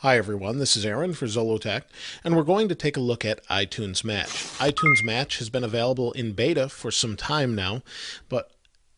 Hi everyone, this is Aaron for Zolotech, and we're going to take a look at iTunes Match. iTunes Match has been available in beta for some time now, but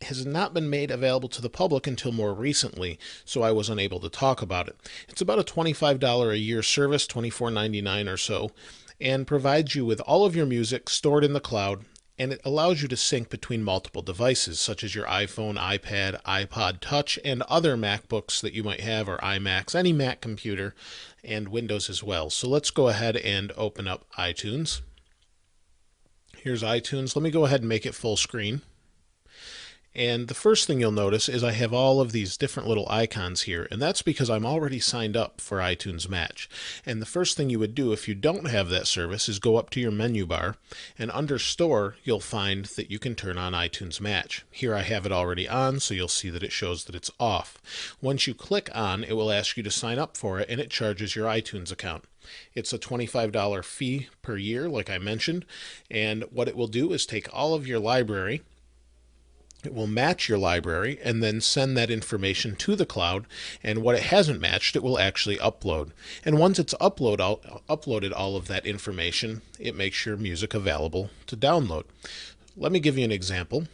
has not been made available to the public until more recently, so I was unable to talk about it. It's about a $25 a year service, $24.99 or so, and provides you with all of your music stored in the cloud, and it allows you to sync between multiple devices, such as your iPhone, iPad, iPod Touch, and other MacBooks that you might have, or iMacs, any Mac computer, and Windows as well. So let's go ahead and open up iTunes. Here's iTunes. Let me go ahead and make it full screen. And the first thing you'll notice is I have all of these different little icons here, and that's because I'm already signed up for iTunes Match. And the first thing you would do if you don't have that service is go up to your menu bar, and under Store you'll find that you can turn on iTunes Match. Here I have it already on, so you'll see that it shows that it's off. Once you click on, it will ask you to sign up for it, and it charges your iTunes account. It's a $25 fee per year, like I mentioned, and what it will do is take all of your library. It will match your library and then send that information to the cloud, and what it hasn't matched it will actually upload. And once it's uploaded all of that information, it makes your music available to download. Let me give you an example.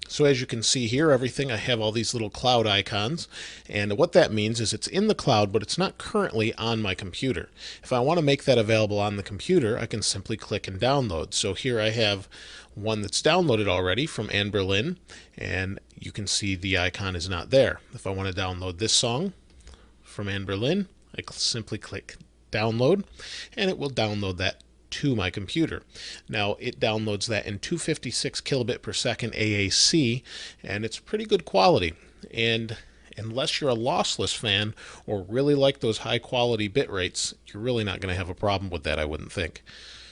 So as you can see here, everything, I have all these little cloud icons, and what that means is it's in the cloud, but it's not currently on my computer. If I want to make that available on the computer, I can simply click and download. So here I have one that's downloaded already from Anne Berlin, and you can see the icon is not there. If I want to download this song from Anne Berlin, I simply click download, and it will download that to my computer. Now it downloads that in 256 kilobit per second AAC, and it's pretty good quality. And unless you're a lossless fan or really like those high quality bit rates, you're really not going to have a problem with that, I wouldn't think.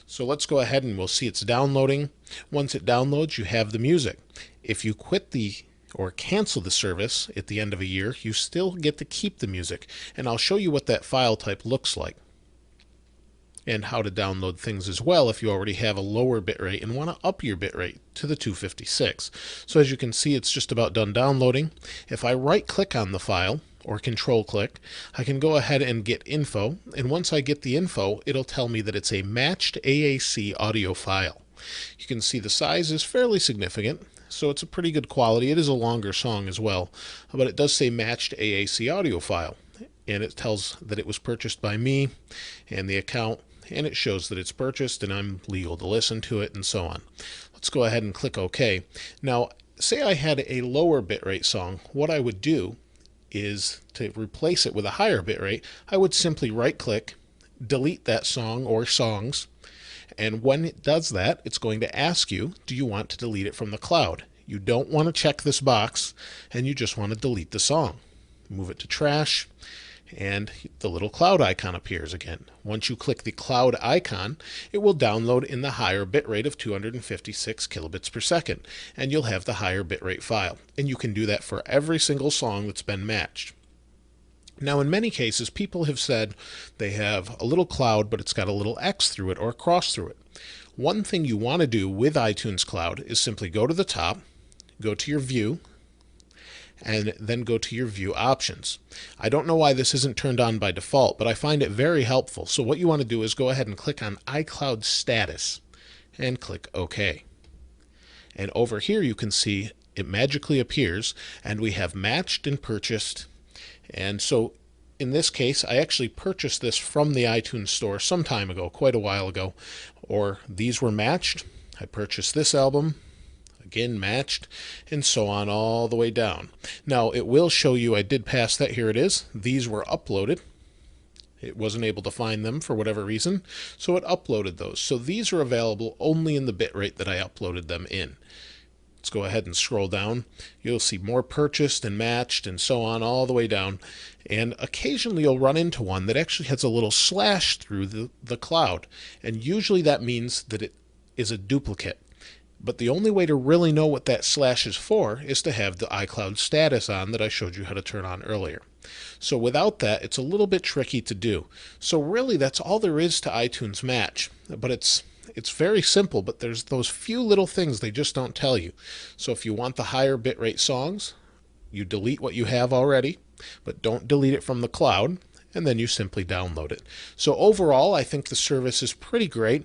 So let's go ahead and we'll see it's downloading. Once it downloads, you have the music. If you quit or cancel the service at the end of a year, you still get to keep the music, and I'll show you what that file type looks like, and how to download things as well if you already have a lower bitrate and want to up your bitrate to the 256. So as you can see, it's just about done downloading. If I right click on the file or control click, I can go ahead and get info, and once I get the info, it'll tell me that it's a matched AAC audio file. You can see the size is fairly significant, so it's a pretty good quality. It is a longer song as well, but it does say matched AAC audio file, and it tells that it was purchased by me and the account, and it shows that it's purchased and I'm legal to listen to it, and so on. Let's go ahead and click OK. Now, say I had a lower bitrate song. What I would do is to replace it with a higher bitrate, I would simply right click, delete that song or songs, and when it does that, it's going to ask you, do you want to delete it from the cloud? You don't want to check this box, and you just want to delete the song. Move it to trash, and the little cloud icon appears again. Once you click the cloud icon, it will download in the higher bitrate of 256 kilobits per second, and you'll have the higher bitrate file. And you can do that for every single song that's been matched. Now, in many cases, people have said they have a little cloud, but it's got a little X through it or a cross through it. One thing you want to do with iTunes Cloud is simply go to the top, go to your View, and then go to your View options. I don't know why this isn't turned on by default, but I find it very helpful. So what you want to do is go ahead and click on iCloud Status and click OK. And over here you can see it magically appears, and we have matched and purchased. And so in this case, I actually purchased this from the iTunes store some time ago, quite a while ago, or these were matched. I purchased this album, again matched, and so on all the way down. Now it will show you I did pass that. Here it is. These were uploaded. It wasn't able to find them for whatever reason, so it uploaded those. So these are available only in the bitrate that I uploaded them in. Let's go ahead and scroll down. You'll see more purchased and matched and so on all the way down. And occasionally you'll run into one that actually has a little slash through the cloud. And usually that means that it is a duplicate. But the only way to really know what that slash is for is to have the iCloud status on that I showed you how to turn on earlier. So without that, it's a little bit tricky to do. So really that's all there is to iTunes Match. But it's very simple, but there's those few little things they just don't tell you. So if you want the higher bitrate songs, you delete what you have already, but don't delete it from the cloud. and then you simply download it. So overall, I think the service is pretty great.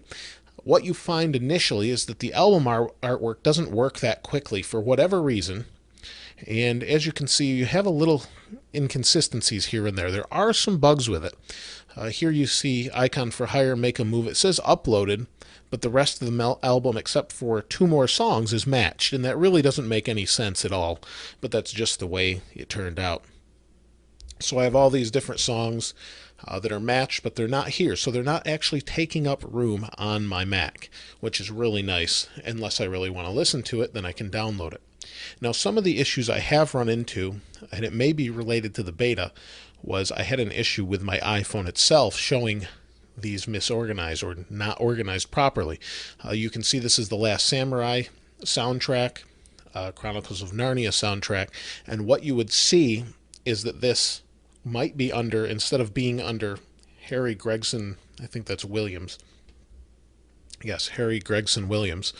What you find initially is that the album artwork doesn't work that quickly for whatever reason. And as you can see, you have a little inconsistencies here and there. There are some bugs with it. Here you see Icon for Hire, Make a Move. It says uploaded, but the rest of the album, except for 2 more songs, is matched. And that really doesn't make any sense at all, but that's just the way it turned out. So I have all these different songs that are matched, but they're not here. So they're not actually taking up room on my Mac, which is really nice. Unless I really want to listen to it, then I can download it. Now, some of the issues I have run into, and it may be related to the beta, was I had an issue with my iPhone itself showing these misorganized or not organized properly. You can see this is the Last Samurai soundtrack, Chronicles of Narnia soundtrack, and what you would see is that this might be under, instead of being under Harry Gregson, I think that's Williams. Yes, Harry Gregson Williams.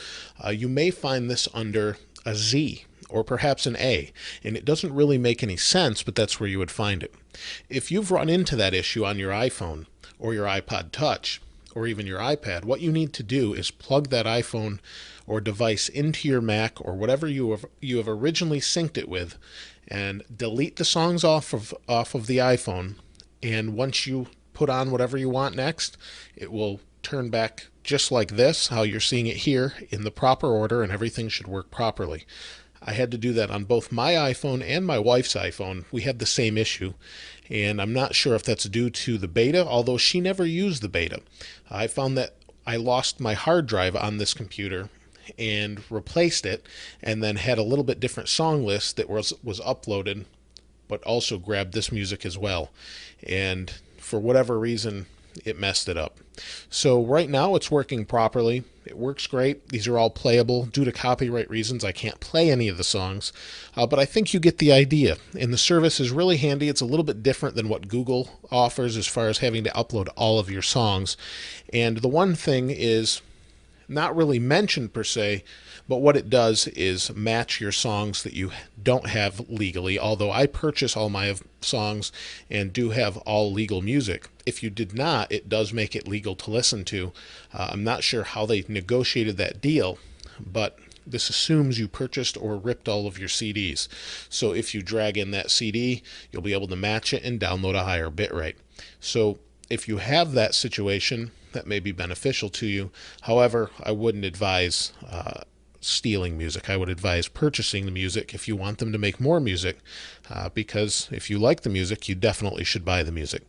You may find this under a Z or perhaps an A, and it doesn't really make any sense, but that's where you would find it. If you've run into that issue on your iPhone or your iPod Touch or even your iPad, what you need to do is plug that iPhone or device into your Mac or whatever you have originally synced it with, and delete the songs off of the iPhone. And once you put on whatever you want next, it will turn back just like this, how you're seeing it here, in the proper order, and everything should work properly. I had to do that on both my iPhone and my wife's iPhone. We had the same issue, and I'm not sure if that's due to the beta, although she never used the beta. I found that I lost my hard drive on this computer and replaced it, and then had a little bit different song list that was uploaded, but also grabbed this music as well. And for whatever reason, it messed it up. So right now it's working properly. It works great. These are all playable. Due to copyright reasons, I can't play any of the songs, but I think you get the idea. And the service is really handy. It's a little bit different than what Google offers as far as having to upload all of your songs. And the one thing is not really mentioned per se, but what it does is match your songs that you don't have legally, although I purchase all my songs and do have all legal music. If you did not, it does make it legal to listen to. I'm not sure how they negotiated that deal, but this assumes you purchased or ripped all of your CDs. So if you drag in that CD, you'll be able to match it and download a higher bitrate. So if you have that situation, that may be beneficial to you. However, I wouldn't advise stealing music. I would advise purchasing the music if you want them to make more music, because if you like the music, you definitely should buy the music.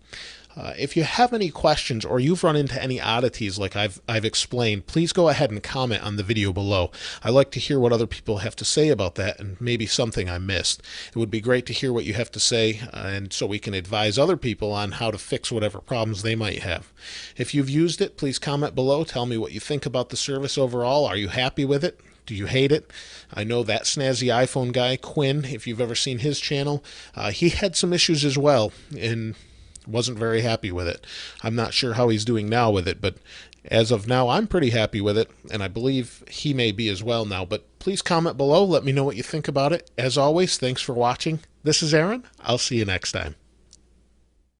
If you have any questions or you've run into any oddities like I've explained, please go ahead and comment on the video below. I like to hear what other people have to say about that and maybe something I missed. It would be great to hear what you have to say, and so we can advise other people on how to fix whatever problems they might have. If you've used it, please comment below. Tell me what you think about the service overall. Are you happy with it? Do you hate it? I know that snazzy iPhone guy, Quinn, if you've ever seen his channel, he had some issues as well and wasn't very happy with it. I'm not sure how he's doing now with it, but as of now, I'm pretty happy with it, and I believe he may be as well now. But please comment below. Let me know what you think about it. As always, thanks for watching. This is Aaron. I'll see you next time.